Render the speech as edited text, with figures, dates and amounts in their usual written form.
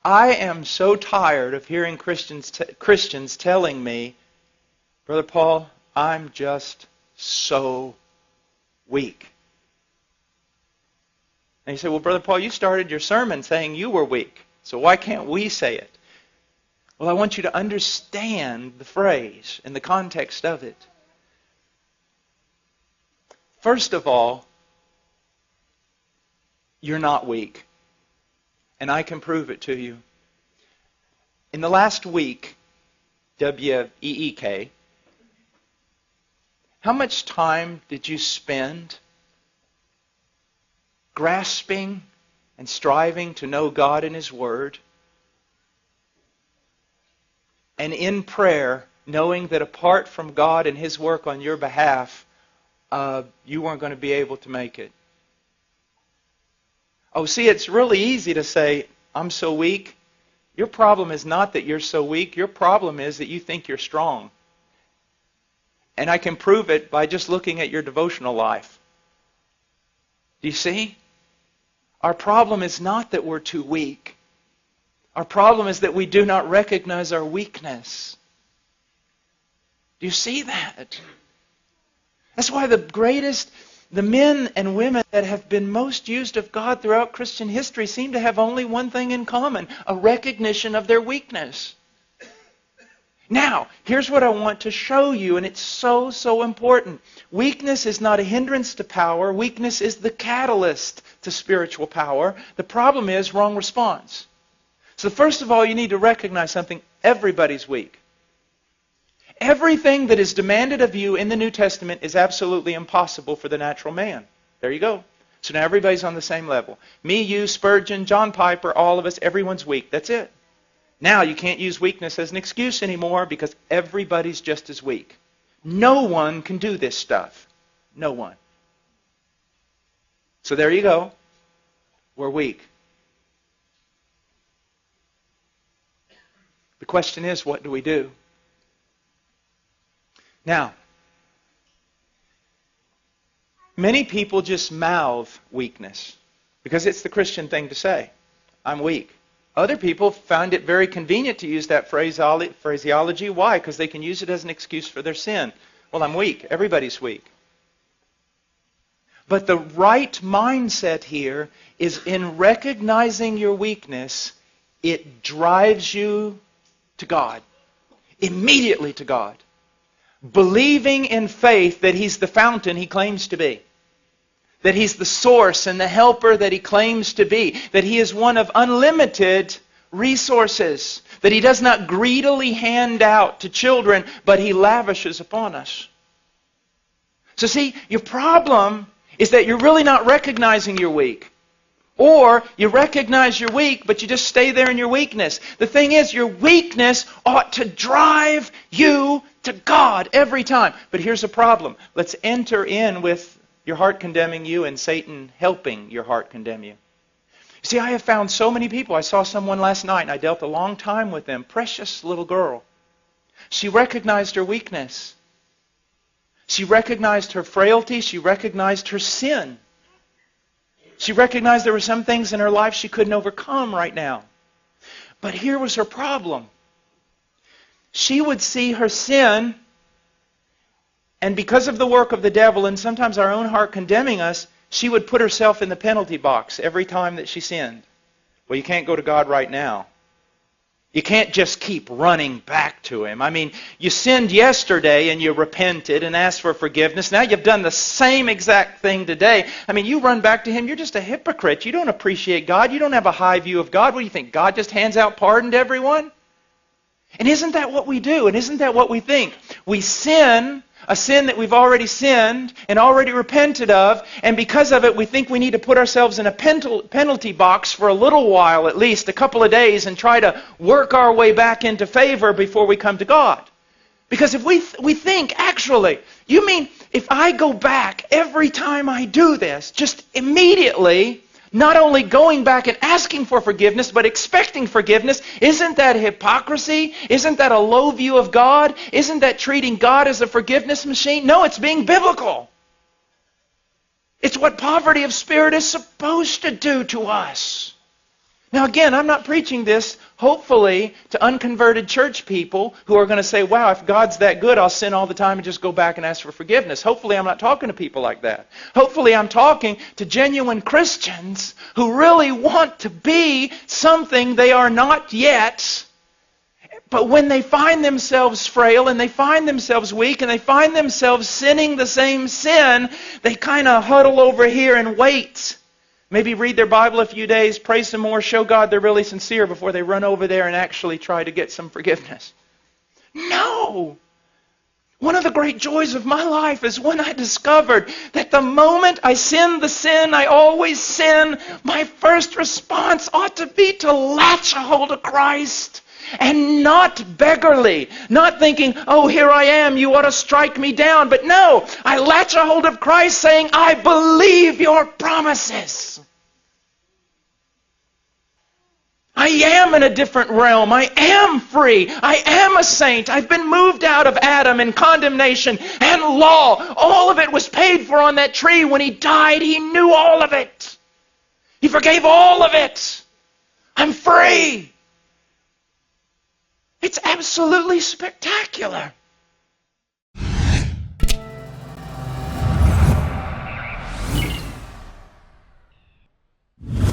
I am so tired of hearing Christians telling me, Brother Paul, I'm just so weak. And you say, well, Brother Paul, you started your sermon saying you were weak. So why can't we say it? Well, I want you to understand the phrase and the context of it. First of all, you're not weak. And I can prove it to you. In the last week, W-E-E-K, how much time did you spend grasping and striving to know God and His Word? And in prayer, knowing that apart from God and His work on your behalf, you weren't going to be able to make it. Oh, see, it's really easy to say, I'm so weak. Your problem is not that you're so weak. Your problem is that you think you're strong. And I can prove it by just looking at your devotional life. Do you see? Our problem is not that we're too weak. Our problem is that we do not recognize our weakness. Do you see that? That's why the men and women that have been most used of God throughout Christian history seem to have only one thing in common, a recognition of their weakness. Now, here's what I want to show you, and it's so, so important. Weakness is not a hindrance to power. Weakness is the catalyst to spiritual power. The problem is wrong response. So first of all, you need to recognize something. Everybody's weak. Everything that is demanded of you in the New Testament is absolutely impossible for the natural man. There you go. So now everybody's on the same level. Me, you, Spurgeon, John Piper, all of us, everyone's weak. That's it. Now you can't use weakness as an excuse anymore because everybody's just as weak. No one can do this stuff. No one. So there you go. We're weak. The question is, what do we do? Now, many people just mouth weakness because it's the Christian thing to say. I'm weak. Other people found it very convenient to use that phraseology. Why? Because they can use it as an excuse for their sin. Well, I'm weak. Everybody's weak. But the right mindset here is in recognizing your weakness, it drives you to God. Immediately to God. Believing in faith that He's the fountain He claims to be. That He's the source and the helper that He claims to be. That He is one of unlimited resources. That He does not greedily hand out to children, but He lavishes upon us. So see, your problem is that you're really not recognizing you're weak. Or you recognize you're weak, but you just stay there in your weakness. The thing is, your weakness ought to drive you to God every time. But here's the problem. Let's enter in with your heart condemning you and Satan helping your heart condemn you. See, I have found so many people. I saw someone last night and I dealt a long time with them. Precious little girl. She recognized her weakness. She recognized her frailty. She recognized her sin. She recognized there were some things in her life she couldn't overcome right now. But here was her problem. She would see her sin, and because of the work of the devil and sometimes our own heart condemning us, she would put herself in the penalty box every time that she sinned. Well, you can't go to God right now. You can't just keep running back to Him. I mean, you sinned yesterday and you repented and asked for forgiveness. Now you've done the same exact thing today. I mean, you run back to Him, you're just a hypocrite. You don't appreciate God. You don't have a high view of God. What do you think? God just hands out pardon to everyone? And isn't that what we do? And isn't that what we think? We sin, a sin that we've already sinned and already repented of, and because of it we think we need to put ourselves in a penalty box for a little while, at least a couple of days, and try to work our way back into favor before we come to God. Because if we think, actually, you mean if I go back every time I do this, just immediately, not only going back and asking for forgiveness, but expecting forgiveness, isn't that hypocrisy? Isn't that a low view of God? Isn't that treating God as a forgiveness machine? No, it's being biblical. It's what poverty of spirit is supposed to do to us. Now again, I'm not preaching this, hopefully, to unconverted church people who are going to say, wow, if God's that good, I'll sin all the time and just go back and ask for forgiveness. Hopefully I'm not talking to people like that. Hopefully I'm talking to genuine Christians who really want to be something they are not yet. But when they find themselves frail and they find themselves weak and they find themselves sinning the same sin, they kind of huddle over here and wait. Maybe read their Bible a few days, pray some more, show God they're really sincere before they run over there and actually try to get some forgiveness. No! One of the great joys of my life is when I discovered that the moment I sin the sin I always sin, my first response ought to be to latch a hold of Christ. And not beggarly, not thinking, oh, here I am, you ought to strike me down. But no, I latch a hold of Christ saying, I believe your promises. I am in a different realm. I am free. I am a saint. I've been moved out of Adam and condemnation and law. All of it was paid for on that tree. When He died, He knew all of it. He forgave all of it. I'm free. It's absolutely spectacular.